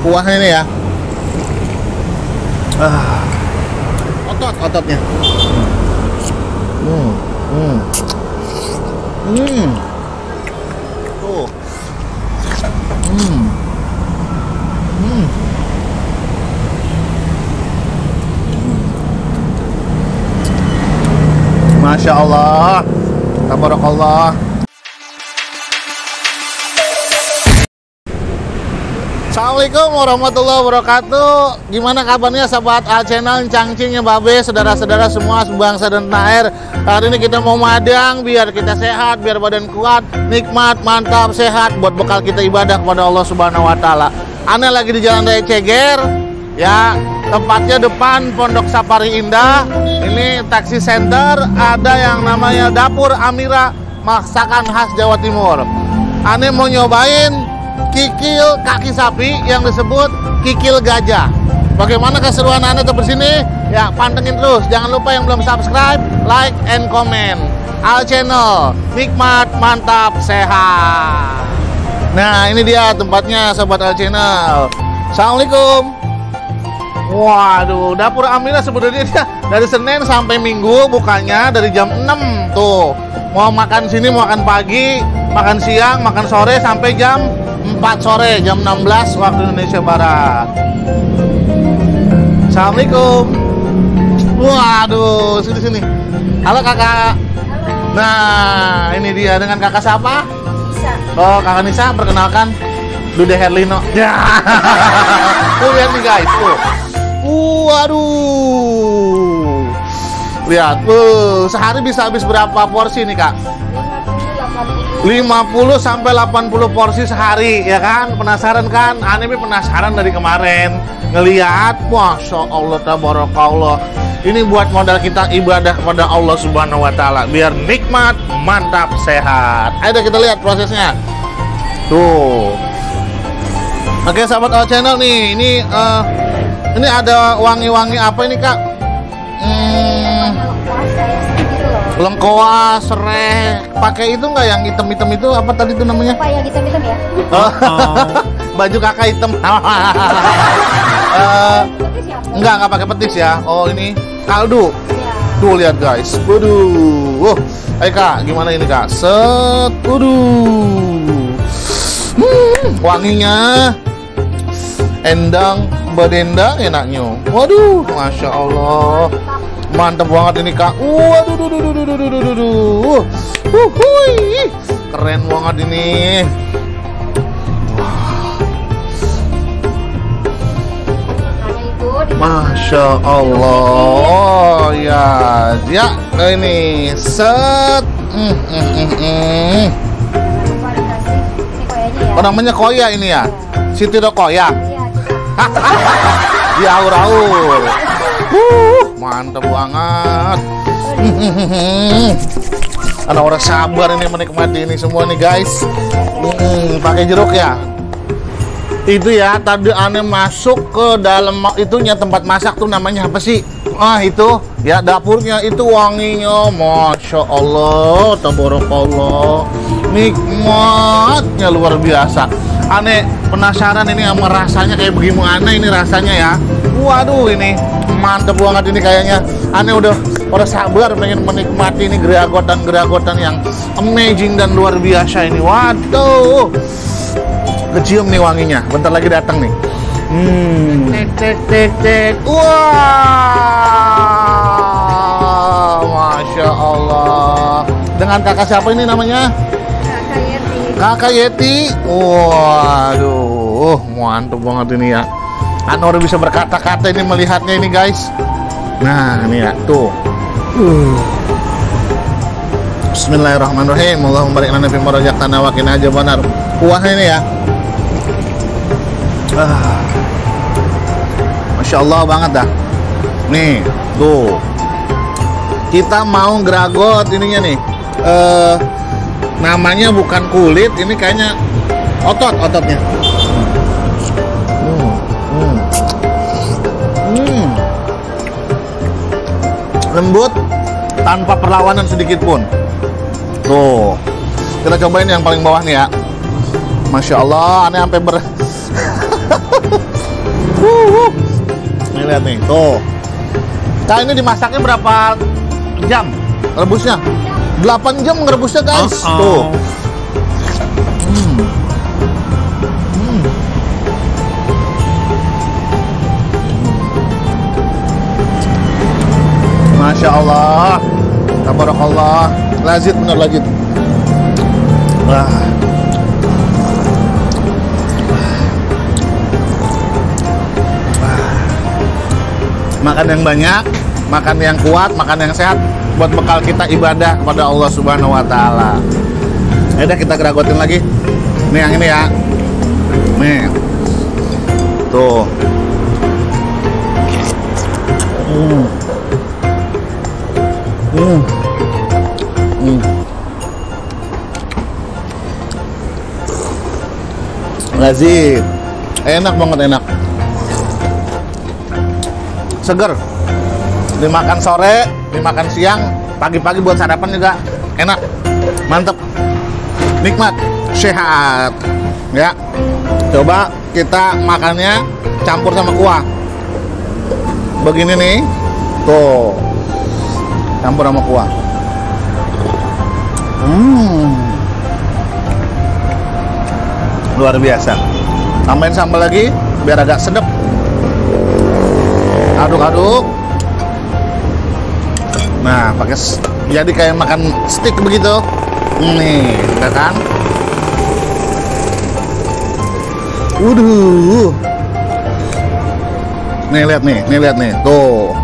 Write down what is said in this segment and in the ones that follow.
kuahnya ini ya. Ototnya. Tuh. Masya Allah, tabarakallah. Assalamualaikum warahmatullahi wabarakatuh. Gimana kabarnya sahabat Al Channel, cangcingnya babe, saudara-saudara semua sebangsa dan tanah air. Hari ini kita mau madang biar kita sehat, biar badan kuat, nikmat, mantap, sehat buat bekal kita ibadah kepada Allah Subhanahu wa taala. Ane lagi di Jalan Raya Ceger ya, tempatnya depan Pondok Safari Indah. Ini taksi center, ada yang namanya Dapur Amira, masakan khas Jawa Timur. Ane mau nyobain kikil kaki sapi yang disebut kikil gajah. Bagaimana keseruan Anda tetap bersini? Ya, pantengin terus. Jangan lupa yang belum subscribe, like and comment. Al Channel, nikmat, mantap, sehat. Nah, ini dia tempatnya sobat Al Channel. Assalamualaikum. Waduh, Dapur Amira sebenarnya dia dari Senin sampai Minggu bukanya dari jam 6 tuh. Mau makan sini, mau makan pagi, makan siang, makan sore sampai jam 4 sore, jam 16 waktu Indonesia Barat. Assalamualaikum. Waduh, sini. Halo kakak. Nah, ini dia dengan kakak siapa? Nisa. Oh, kakak Nisa, perkenalkan Dude Herlino. Ya. Tuh lihat nih guys, tuh. Waduh. Lihat, sehari bisa habis berapa porsi nih kak? 50 sampai 80 porsi sehari, ya kan? Penasaran kan? Ane penasaran dari kemarin ngelihat, Masya Allah, tabarakallah. Ini buat modal kita ibadah kepada Allah Subhanahu wa taala biar nikmat, mantap, sehat. Ayo kita lihat prosesnya. Tuh. Oke, sahabat Al Channel nih, ini ada wangi-wangi apa ini kak? Lengkoas, serai, pakai itu nggak yang hitam-hitam itu apa tadi itu namanya? Apa yang hitam-hitam ya? Baju kakak hitam. Nggak pakai petis ya. Oh, ini kaldu. Ya. Tuh lihat guys. Waduh. Ayo kak, gimana ini kak? Set. Waduh. Wanginya endang, bedendang enaknya. Waduh, Masya Allah. Mantap banget ini kak. Waduh, keren banget ini. Masya Allah. Ya, ini set. Oh, namanya koya ini ya? Siti Koya. Di aur-aur. Mantap banget. Anak orang sabar ini menikmati ini semua nih guys. Pakai jeruk ya. Itu ya tadi Ane masuk ke dalam itunya tempat masak tuh namanya apa sih? Ah itu ya dapurnya itu wanginya, Masya Allah, tabarakallah. Nikmatnya luar biasa. Ane penasaran ini sama rasanya kayak bagaimana ini rasanya ya. Waduh ini mantep banget ini kayaknya. Ane udah sabar pengen menikmati ini geragotan yang amazing dan luar biasa ini. Waduh, kecium nih wanginya. Bentar lagi datang nih. Tek. Wah, Masya Allah. Dengan kakak siapa ini namanya? Kakak Yeti. Waduh, mantep banget ini ya. Anor bisa berkata-kata ini melihatnya ini guys. Nah ini ya tuh. Bismillahirrahmanirrahim. Allahumma barik lana fi ma razaqtana wa qina adzabannar. Kuahnya ini ya. Masya Allah banget dah. Nih tuh. Kita mau gragot ininya nih. Namanya bukan kulit, ini kayaknya ototnya. Lembut tanpa perlawanan sedikit pun. Tuh, kita cobain yang paling bawah nih ya. Masya Allah, aneh sampai Nih lihat nih, tuh. Nah ini dimasaknya berapa jam rebusnya? 8 jam ngerebusnya guys. Tuh. Masya Allah, tabarakallah, lazit bener lazit. Wah. Makan yang banyak, makan yang kuat, makan yang sehat buat bekal kita ibadah kepada Allah Subhanahu wa taala. Ya udah kita geragotin lagi. Nih yang ini ya. Nih. Tuh. Lazim. Enak banget, enak. Seger. Dimakan sore, dimakan siang, pagi-pagi buat sarapan juga enak. Mantep. Nikmat, sehat. Ya. Coba kita makannya campur sama kuah. Begini nih. Tuh. Campur sama kuah. Luar biasa. Tambahin sambal lagi biar agak sedap. Aduk-aduk. Nah, pakai jadi kayak makan steak begitu. Nih, udah kan? Nih lihat nih. Tuh.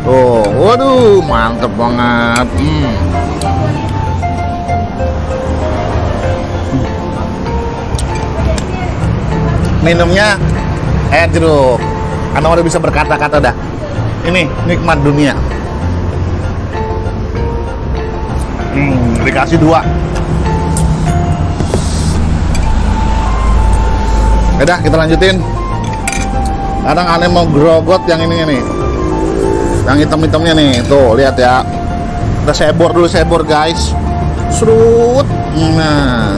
Tuh, waduh, mantep banget. Minumnya air jeruk. Karena udah bisa berkata-kata dah. Ini nikmat dunia. Dikasih 2. Udah, kita lanjutin. Kadang aneh mau grogot yang ini nih. Yang hitam-hitamnya nih. Tuh, lihat ya. Kita sebor dulu, guys. Serut. Nah.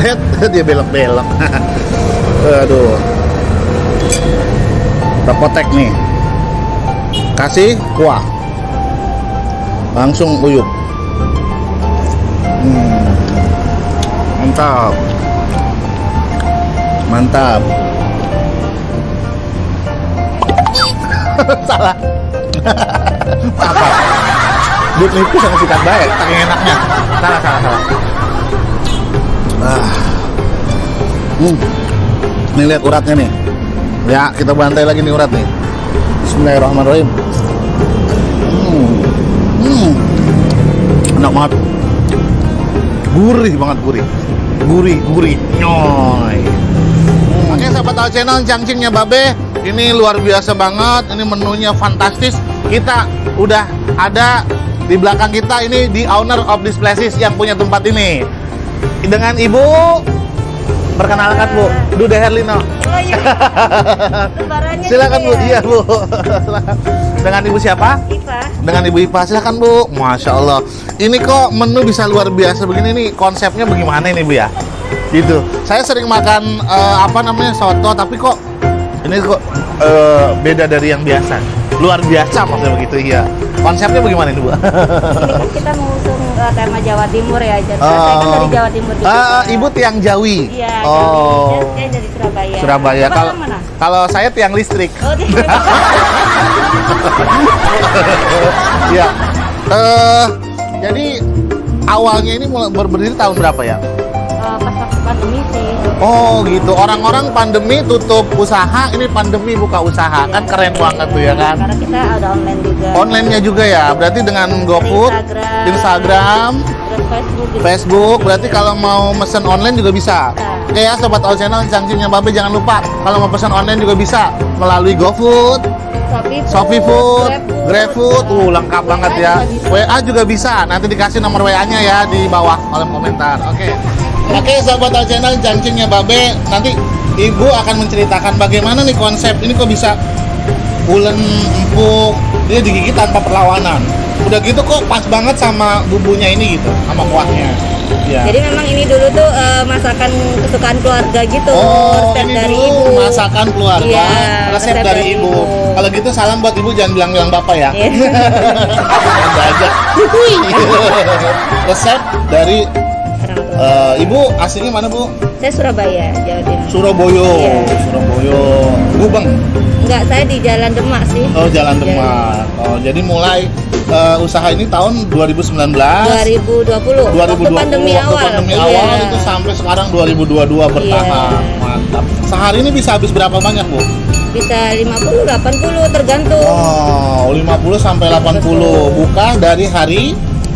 Lihat, dia belok-belok. Aduh. Kita potek nih. Kasih kuah. Langsung uyup. Mantap. Mantap. Salah. Apa? Duit nipis sama sikat baik, saking enaknya. Salah. Nih lihat uratnya nih. Ya, kita bantai lagi nih urat nih. Bismillahirrahmanirrahim. Enak banget. Gurih banget, gurih. Nyoy. Oke, sahabat Al Channel, cangcingnya Babe ini luar biasa banget. Ini menunya fantastis. Kita udah ada di belakang kita ini di owner of this places yang punya tempat ini. Dengan Ibu, perkenalkan Bu, Dude Herlino. Oh iya. Silakan Bu, iya Bu. Dengan Ibu siapa? Ipa. Dengan Ibu Ipa, silakan Bu. Masya Allah. Ini kok menu bisa luar biasa begini nih. Konsepnya bagaimana ini Bu ya? Gitu. Saya sering makan soto, tapi kok ini kok beda dari yang biasa. Luar biasa maksudnya begitu, iya. Konsepnya bagaimana ini Bu? Ini kan kita mengusung tema Jawa Timur ya. Jadi saya kan dari Jawa Timur juga. Ibu tiang Jawi. Iya. Oh. Saya dari Surabaya. Surabaya. Kalau saya tiang listrik. Oh, Iya. Jadi awalnya ini mulai berdiri tahun berapa ya? Pas waktu pandemi sih. Oh gitu. Orang-orang pandemi tutup usaha, ini pandemi buka usaha. Kan keren banget tuh ya kan? Karena kita ada online juga. Online-nya juga ya. Berarti dengan GoFood, Instagram, terus Facebook. Berarti kalau mau mesen online juga bisa. Oke ya sobat All Channel, cangcingnya Babe jangan lupa kalau mau pesan online juga bisa melalui GoFood, Shopee Food, GrabFood, lengkap banget ya. WA juga bisa. Nanti dikasih nomor WA-nya ya di bawah kolom komentar. Oke, sahabat All Channel, cangcingnya Babe, nanti Ibu akan menceritakan bagaimana nih konsep ini kok bisa ulen empuk, dia digigit tanpa perlawanan. Udah gitu kok pas banget sama bumbunya ini gitu, sama kuahnya. Ya. Jadi memang ini dulu tuh masakan kesukaan keluarga gitu. Oh, resep ini dari dulu ibu. masakan keluarga, Iya, resep dari ibu. Kalau gitu salam buat ibu, jangan bilang-bilang bapak ya. Iya. Ada aja. Resep dari Orang tua. ibu aslinya mana, Bu? Saya Surabaya, Jawa Timur. Surabaya. Iya. Surabaya. Gubeng. Enggak, saya di Jalan Demak sih. Oh, Jalan Demak. Oh, jadi mulai usaha ini tahun 2019. 2020. Waktu pandemi awal. Pandemi Iya. awal itu sampai sekarang 2022 bertahan. Iya. Mantap. Sehari ini bisa habis berapa banyak, Bu? Bisa 50, 80 tergantung. Oh, 50 sampai 80. Buka dari hari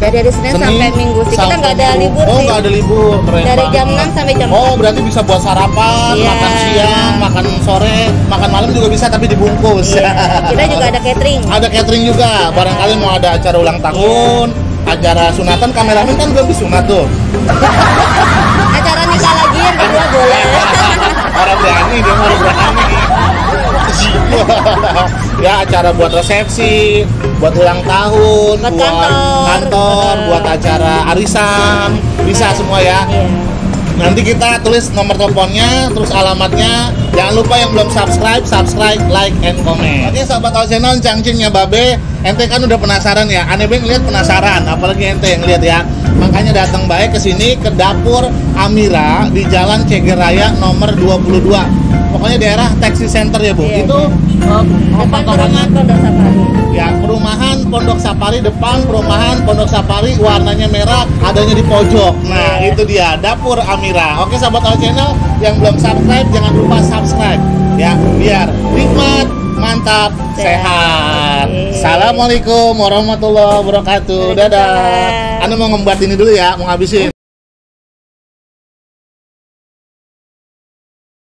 Dari Senin sampai Minggu sih. Kita sampai nggak ada Minggu. libur Oh, sih. nggak ada libur. Keren Dari banget. jam 6 sampai jam Oh, 4. berarti bisa buat sarapan, Iya. makan siang, makan sore, makan malam juga bisa tapi dibungkus. Iya. Kita juga ada catering. Ada catering juga. Barangkali mau ada acara ulang tahun, acara sunatan, kameramen kan belum disunat tuh. Acara nikah lagi yang kedua boleh. Orang berani, dia mau berani. Ya, acara buat resepsi, buat ulang tahun, Buat kantor, buat acara arisan, bisa semua ya. Iya. Nanti kita tulis nomor teleponnya, terus alamatnya. Jangan lupa yang belum subscribe, like, and comment. Oke, sahabat All Channel, cangcingnya Babe, ente kan udah penasaran ya. Aneh banget ngeliat penasaran, apalagi ente yang lihat ya. Makanya datang baik ke sini ke dapur Amira di Jalan Ceger Raya nomor 22. Pokoknya daerah taxi center ya, Bu. Iya, Itu Depan perumahan Pondok Safari. ya, perumahan Pondok Safari, depan perumahan Pondok Safari, warnanya merah, adanya di pojok. Nah, Iya. itu dia dapur Amira. Oke, sahabat All Channel yang belum subscribe, jangan lupa subscribe ya, biar nikmat, mantap, sehat. Oke. Assalamualaikum warahmatullahi wabarakatuh. Dadah. Waalaikumsalam. Anu mau ngembat ini dulu ya, mau ngabisin.